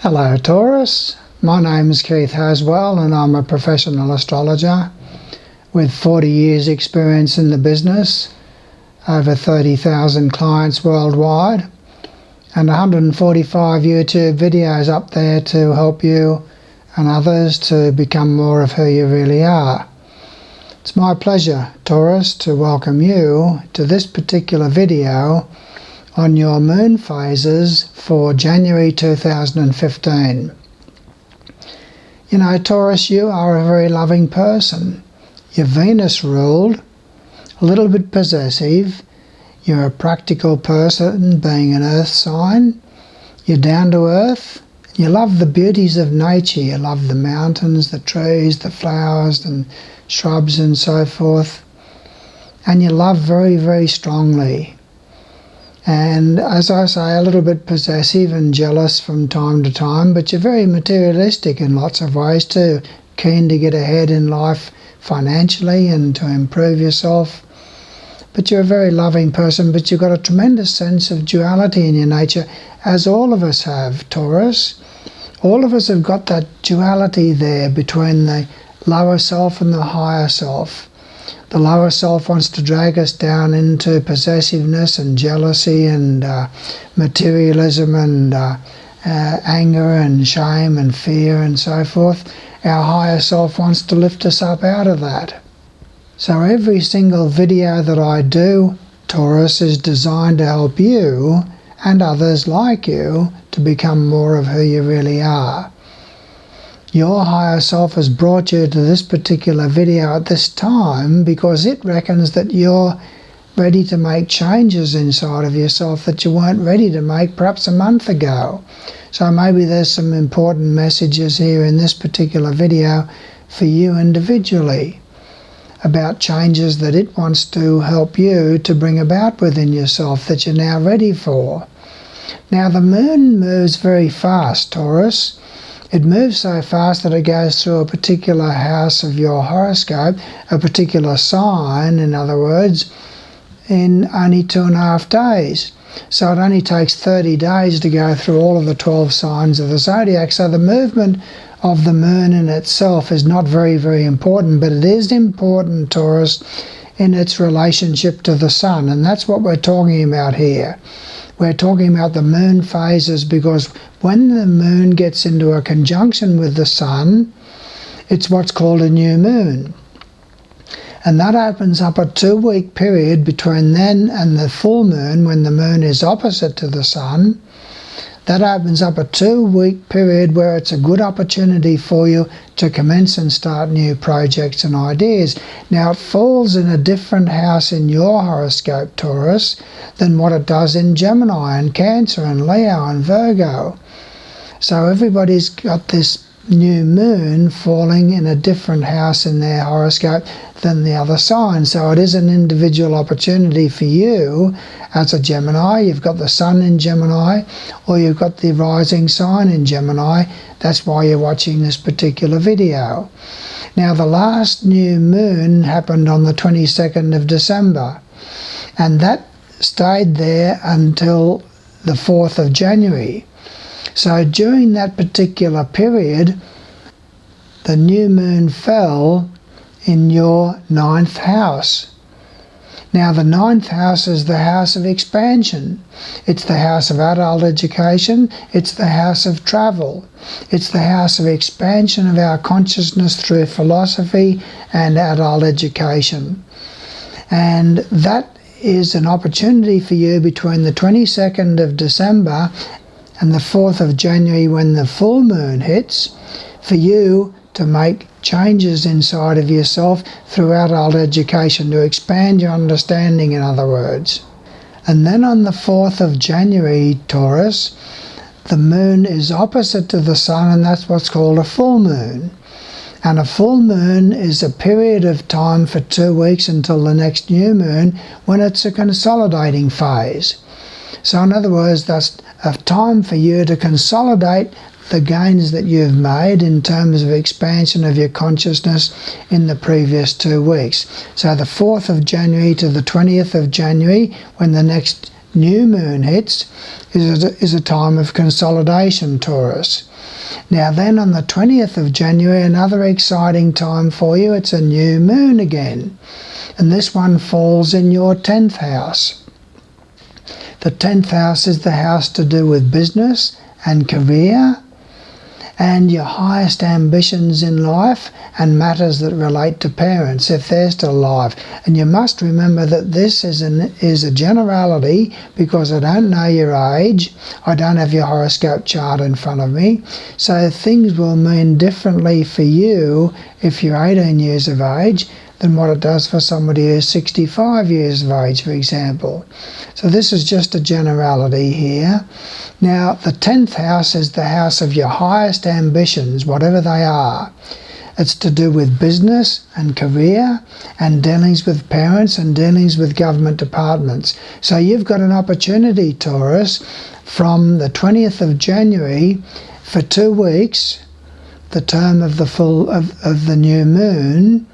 Hello Taurus, my name is Keith Haswell and I'm a professional astrologer with 40 years experience in the business, over 30,000 clients worldwide and 145 YouTube videos up there to help you and others to become more of who you really are. It's my pleasure, Taurus, to welcome you to this particular video on your moon phases for January 2015. You know, Taurus, you are a very loving person. You're Venus ruled, a little bit possessive. You're a practical person, being an earth sign. You're down to earth. You love the beauties of nature. You love the mountains, the trees, the flowers and shrubs and so forth. And you love very, very strongly. And as I say, a little bit possessive and jealous from time to time, but you're very materialistic in lots of ways too, keen to get ahead in life financially and to improve yourself. But you're a very loving person, but you've got a tremendous sense of duality in your nature, as all of us have, Taurus. All of us have got that duality there between the lower self and the higher self. The lower self wants to drag us down into possessiveness and jealousy and materialism and anger and shame and fear and so forth. Our higher self wants to lift us up out of that. So every single video that I do, Taurus, is designed to help you and others like you to become more of who you really are. Your higher self has brought you to this particular video at this time because it reckons that you're ready to make changes inside of yourself that you weren't ready to make perhaps a month ago. So maybe there's some important messages here in this particular video for you individually about changes that it wants to help you to bring about within yourself that you're now ready for. Now the moon moves very fast, Taurus. It moves so fast that it goes through a particular house of your horoscope, a particular sign, in other words, in only 2.5 days. So it only takes 30 days to go through all of the 12 signs of the zodiac. So the movement of the moon in itself is not very, very important, but it is important, Taurus, in its relationship to the sun. And that's what we're talking about here. We're talking about the moon phases because when the moon gets into a conjunction with the sun, it's what's called a new moon. And that opens up a 2-week period between then and the full moon when the moon is opposite to the sun. That opens up a 2-week period where it's a good opportunity for you to commence and start new projects and ideas. Now it falls in a different house in your horoscope, Taurus, than what it does in Gemini and Cancer and Leo and Virgo. So everybody's got this new moon falling in a different house in their horoscope than the other signs. So it is an individual opportunity for you as a Gemini. You've got the sun in Gemini or you've got the rising sign in Gemini. That's why you're watching this particular video. Now the last new moon happened on the 22nd of December and that stayed there until the 4th of January. So during that particular period, the new moon fell in your 9th house. Now the 9th house is the house of expansion. It's the house of adult education. It's the house of travel. It's the house of expansion of our consciousness through philosophy and adult education. And that is an opportunity for you between the 22nd of December and the 4th of January when the full moon hits, for you to make changes inside of yourself through adult education, to expand your understanding, in other words. And then on the 4th of January, Taurus, the moon is opposite to the sun and that's what's called a full moon. And a full moon is a period of time for 2 weeks until the next new moon when it's a consolidating phase. So in other words, that's a time for you to consolidate the gains that you've made in terms of expansion of your consciousness in the previous 2 weeks. So the 4th of January to the 20th of January, when the next new moon hits is a time of consolidation, Taurus. Now then on the 20th of January, another exciting time for you. It's a new moon again. And this one falls in your 10th house. The 10th house is the house to do with business and career and your highest ambitions in life and matters that relate to parents if they're still alive. And you must remember that this is a generality, because I don't know your age. I don't have your horoscope chart in front of me. So things will mean differently for you if you're 18 years of age than what it does for somebody who's 65 years of age, for example. So this is just a generality here. Now, the 10th house is the house of your highest ambitions, whatever they are. It's to do with business and career and dealings with parents and dealings with government departments. So you've got an opportunity, Taurus, from the 20th of January for 2 weeks, the term of the new moon,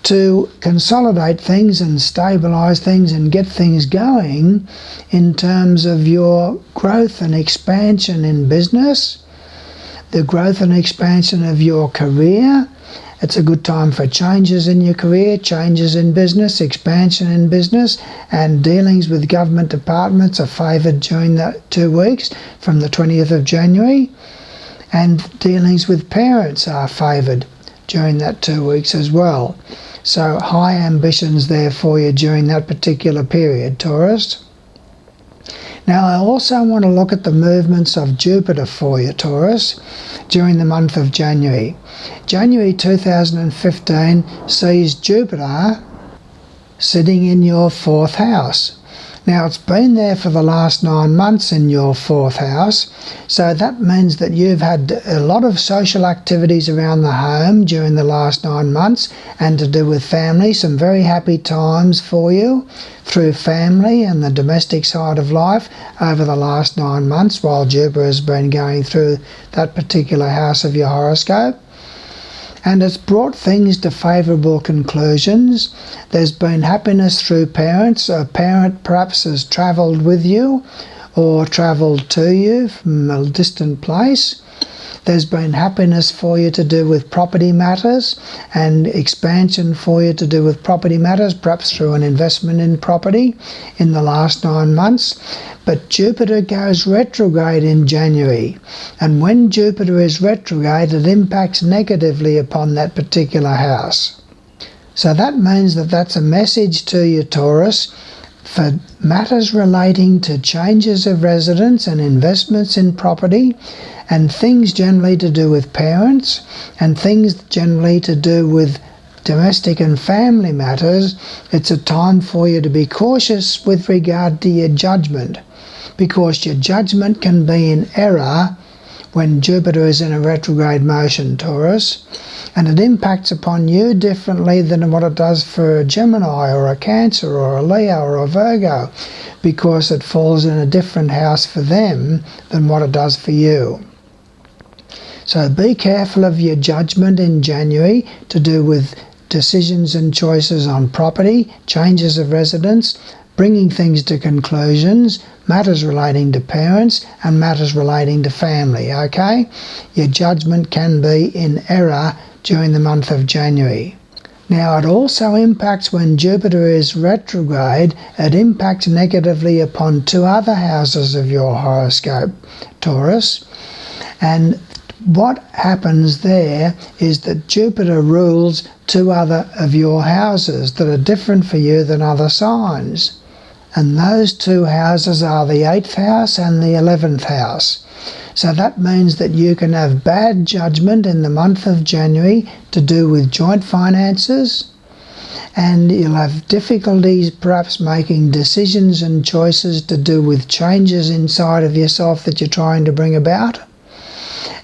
to consolidate things and stabilise things and get things going in terms of your growth and expansion in business, the growth and expansion of your career. It's a good time for changes in your career, changes in business, expansion in business, and dealings with government departments are favoured during that 2 weeks from the 20th of January, and dealings with parents are favoured during that 2 weeks as well. So high ambitions there for you during that particular period, Taurus. Now I also want to look at the movements of Jupiter for you, Taurus, during the month of January. January 2015 sees Jupiter sitting in your 4th house. Now it's been there for the last 9 months in your 4th house, so that means that you've had a lot of social activities around the home during the last 9 months and to do with family, some very happy times for you through family and the domestic side of life over the last 9 months while Jupiter has been going through that particular house of your horoscope. And it's brought things to favourable conclusions. There's been happiness through parents. A parent perhaps has travelled with you or travelled to you from a distant place. There's been happiness for you to do with property matters and expansion for you to do with property matters, perhaps through an investment in property in the last 9 months. But Jupiter goes retrograde in January, and when Jupiter is retrograde, it impacts negatively upon that particular house. So that means that that's a message to you, Taurus, for matters relating to changes of residence and investments in property, and things generally to do with parents, and things generally to do with domestic and family matters. It's a time for you to be cautious with regard to your judgment, because your judgment can be in error when Jupiter is in a retrograde motion, Taurus, and it impacts upon you differently than what it does for a Gemini or a Cancer or a Leo or a Virgo, because it falls in a different house for them than what it does for you. So be careful of your judgment in January to do with decisions and choices on property, changes of residence, bringing things to conclusions, matters relating to parents and matters relating to family, okay? Your judgment can be in error during the month of January. Now it also impacts when Jupiter is retrograde, it impacts negatively upon 2 other houses of your horoscope, Taurus. And what happens there is that Jupiter rules 2 other of your houses that are different for you than other signs. And those 2 houses are the 8th house and the 11th house. So that means that you can have bad judgment in the month of January to do with joint finances, and you'll have difficulties perhaps making decisions and choices to do with changes inside of yourself that you're trying to bring about.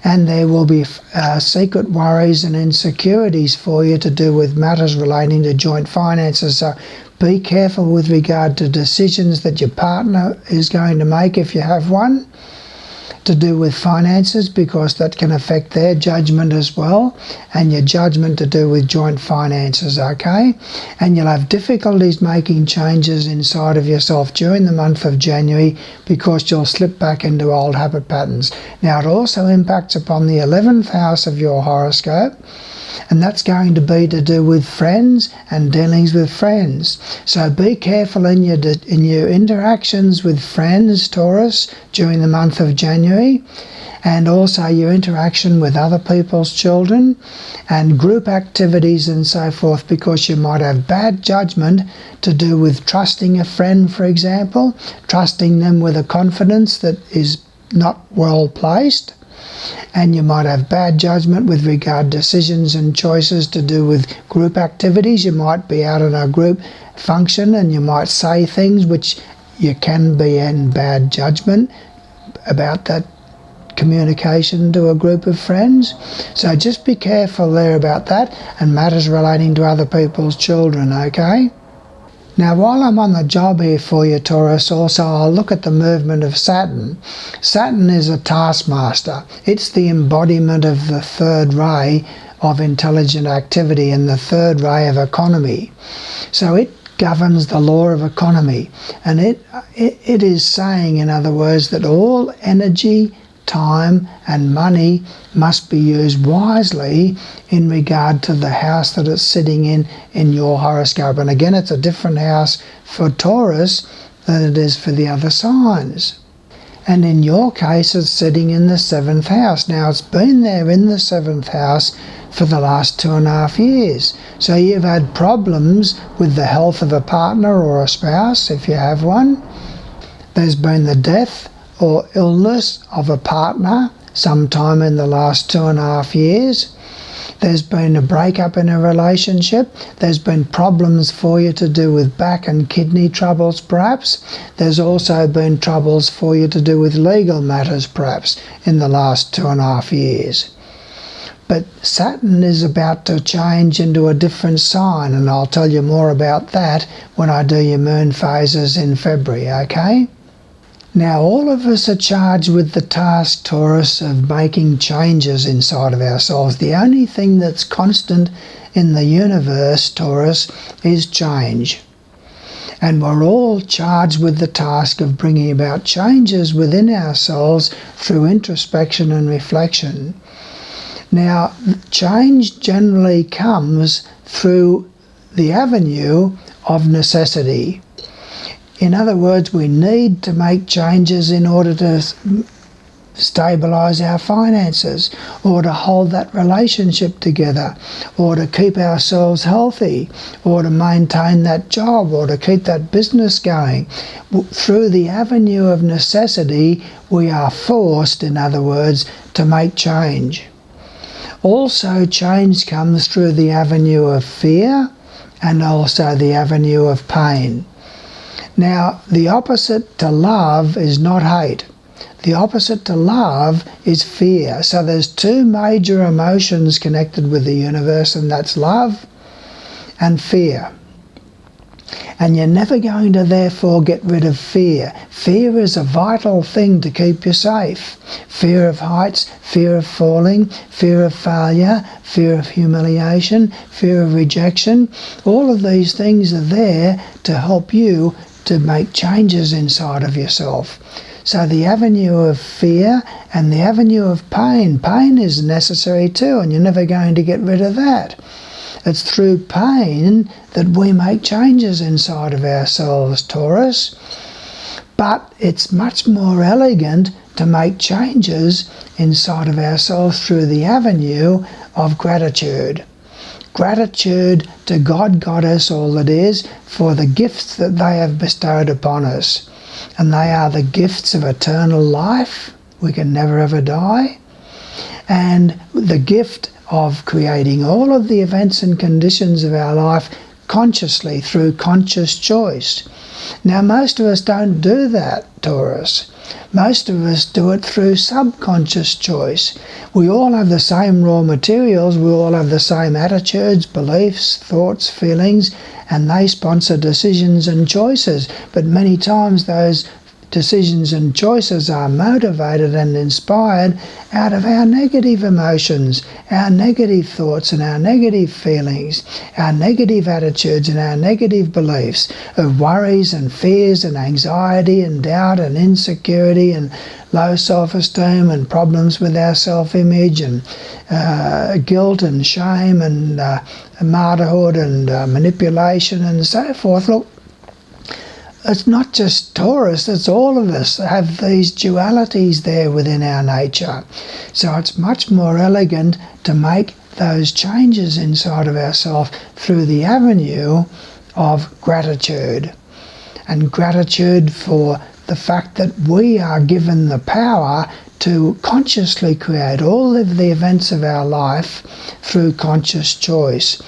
And there will be secret worries and insecurities for you to do with matters relating to joint finances. So be careful with regard to decisions that your partner is going to make if you have one, to do with finances, because that can affect their judgment as well, and your judgment to do with joint finances, okay? And you'll have difficulties making changes inside of yourself during the month of January, because you'll slip back into old habit patterns. Now, it also impacts upon the 11th house of your horoscope, and that's going to be to do with friends and dealings with friends. So be careful in your interactions with friends, Taurus, during the month of January, and also your interaction with other people's children and group activities and so forth, because you might have bad judgment to do with trusting a friend, for example, trusting them with a confidence that is not well placed. And you might have bad judgment with regard to decisions and choices to do with group activities. You might be out in a group function and you might say things which you can be in bad judgment about that communication to a group of friends. So just be careful there about that, and matters relating to other people's children, okay? Now, while I'm on the job here for you, Taurus, also I'll look at the movement of Saturn. Saturn is a taskmaster. It's the embodiment of the third ray of intelligent activity and the third ray of economy. So it governs the law of economy. And it is saying, in other words, that all energy, time and money must be used wisely in regard to the house that it's sitting in your horoscope. And again, it's a different house for Taurus than it is for the other signs. And in your case, it's sitting in the 7th house. Now, it's been there in the 7th house for the last 2.5 years. So you've had problems with the health of a partner or a spouse, if you have one. There's been the death or illness of a partner sometime in the last 2.5 years. There's been a breakup in a relationship. There's been problems for you to do with back and kidney troubles, perhaps. There's also been troubles for you to do with legal matters, perhaps, in the last 2.5 years. But Saturn is about to change into a different sign, and I'll tell you more about that when I do your moon phases in February, okay? Now, all of us are charged with the task, Taurus, of making changes inside of ourselves. The only thing that's constant in the universe, Taurus, is change. And we're all charged with the task of bringing about changes within ourselves through introspection and reflection. Now, change generally comes through the avenue of necessity. In other words, we need to make changes in order to stabilise our finances, or to hold that relationship together, or to keep ourselves healthy, or to maintain that job, or to keep that business going. Through the avenue of necessity, we are forced, in other words, to make change. Also, change comes through the avenue of fear and also the avenue of pain. Now, the opposite to love is not hate. The opposite to love is fear. So there's two major emotions connected with the universe, and that's love and fear. And you're never going to therefore get rid of fear. Fear is a vital thing to keep you safe. Fear of heights, fear of falling, fear of failure, fear of humiliation, fear of rejection. All of these things are there to help you to make changes inside of yourself. So the avenue of fear and the avenue of pain. Pain is necessary too, and you're never going to get rid of that. It's through pain that we make changes inside of ourselves, Taurus. But it's much more elegant to make changes inside of ourselves through the avenue of gratitude. Gratitude to God, Goddess, all that is, for the gifts that they have bestowed upon us. And they are the gifts of eternal life. We can never ever die. And the gift of creating all of the events and conditions of our life consciously through conscious choice. Now, most of us don't do that, Taurus. Most of us do it through subconscious choice. We all have the same raw materials, we all have the same attitudes, beliefs, thoughts, feelings, and they sponsor decisions and choices. But many times those decisions and choices are motivated and inspired out of our negative emotions, our negative thoughts and our negative feelings, our negative attitudes and our negative beliefs of worries and fears and anxiety and doubt and insecurity and low self-esteem and problems with our self-image and guilt and shame and martyrhood and manipulation and so forth. Look, it's not just Taurus, it's all of us have these dualities there within our nature. So it's much more elegant to make those changes inside of ourselves through the avenue of gratitude. And gratitude for the fact that we are given the power to consciously create all of the events of our life through conscious choice,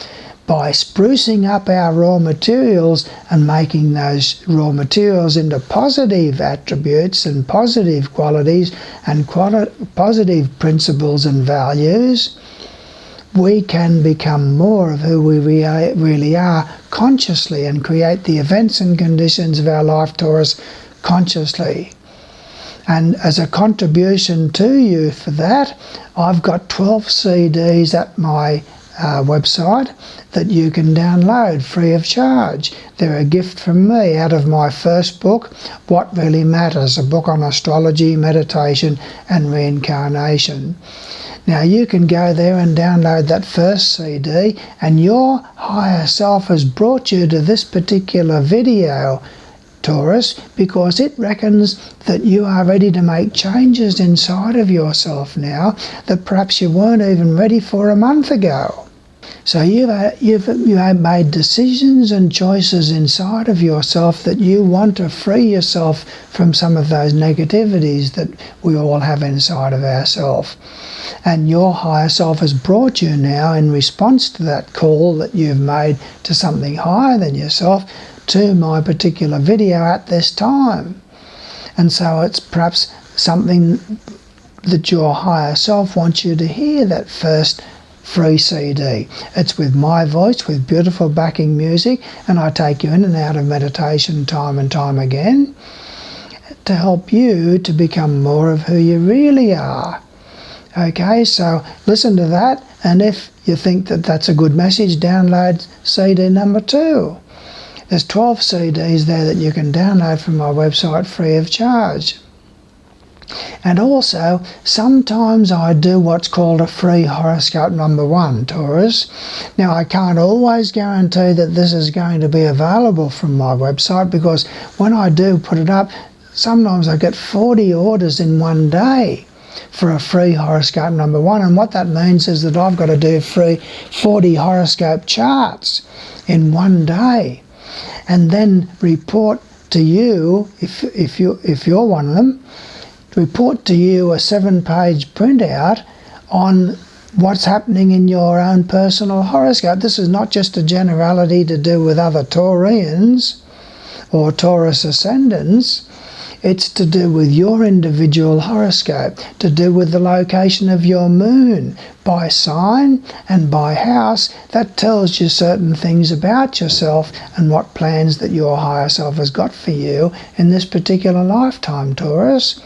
by sprucing up our raw materials and making those raw materials into positive attributes and positive qualities and positive principles and values. We can become more of who we really are consciously and create the events and conditions of our life, Taurus, consciously. And as a contribution to you for that, I've got 12 CDs at my website that you can download free of charge. They're a gift from me out of my first book, What Really Matters, a book on astrology, meditation and reincarnation. Now you can go there and download that first CD, and your higher self has brought you to this particular video, Taurus, because it reckons that you are ready to make changes inside of yourself now that perhaps you weren't even ready for a month ago. So you've made decisions and choices inside of yourself that you want to free yourself from some of those negativities that we all have inside of ourselves. And your higher self has brought you now, in response to that call that you've made to something higher than yourself, to my particular video at this time. And so it's perhaps something that your higher self wants you to hear, that first free CD. It's with my voice, with beautiful backing music, and I take you in and out of meditation time and time again to help you to become more of who you really are. Okay, so listen to that, and if you think that that's a good message, download CD number 2. There's 12 CDs there that you can download from my website free of charge. And also, sometimes I do what's called a free horoscope number 1, Taurus. Now, I can't always guarantee that this is going to be available from my website, because when I do put it up, sometimes I get 40 orders in one day for a free horoscope number 1. And what that means is that I've got to do 40 horoscope charts in one day, and then report to you, if you're one of them, report to you a 7-page printout on what's happening in your own personal horoscope. This is not just a generality to do with other Taurians or Taurus ascendants. It's to do with your individual horoscope, to do with the location of your moon by sign and by house. That tells you certain things about yourself and what plans that your higher self has got for you in this particular lifetime, Taurus.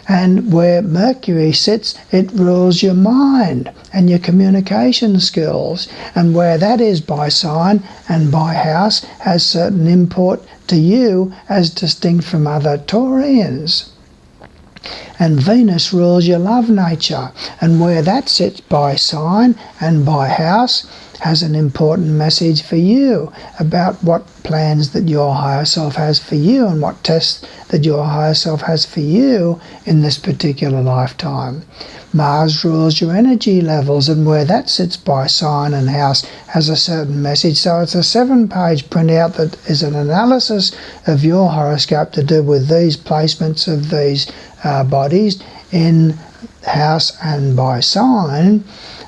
And where Mercury sits, it rules your mind and your communication skills. And where that is by sign and by house has certain import to you as distinct from other Taurians. And Venus rules your love nature. And where that sits by sign and by house has an important message for you about what plans that your higher self has for you and what tests that your higher self has for you in this particular lifetime. Mars rules your energy levels, and where that sits by sign and house has a certain message. So it's a 7-page printout that is an analysis of your horoscope to do with these placements of these bodies in house and by sign,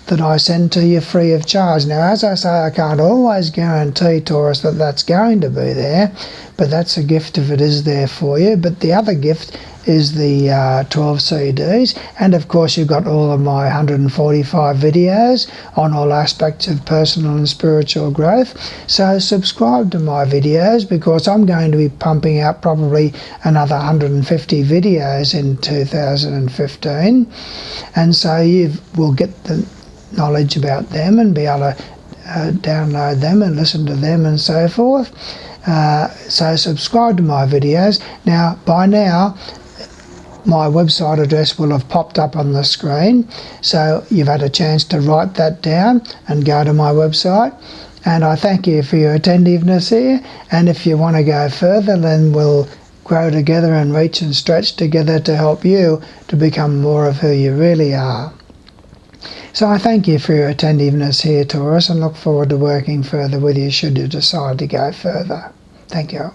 that I send to you free of charge. Now, as I say, I can't always guarantee, Taurus, that that's going to be there, but that's a gift if it is there for you. But the other gift is the 12 CDs, and of course you've got all of my 145 videos on all aspects of personal and spiritual growth. So subscribe to my videos, because I'm going to be pumping out probably another 150 videos in 2015, and so you will get the knowledge about them and be able to download them and listen to them and so forth. So subscribe to my videos. Now, by now, my website address will have popped up on the screen, so you've had a chance to write that down and go to my website. And I thank you for your attentiveness here, and if you want to go further, then we'll grow together and reach and stretch together to help you to become more of who you really are. So I thank you for your attentiveness here, Taurus, and look forward to working further with you should you decide to go further. Thank you.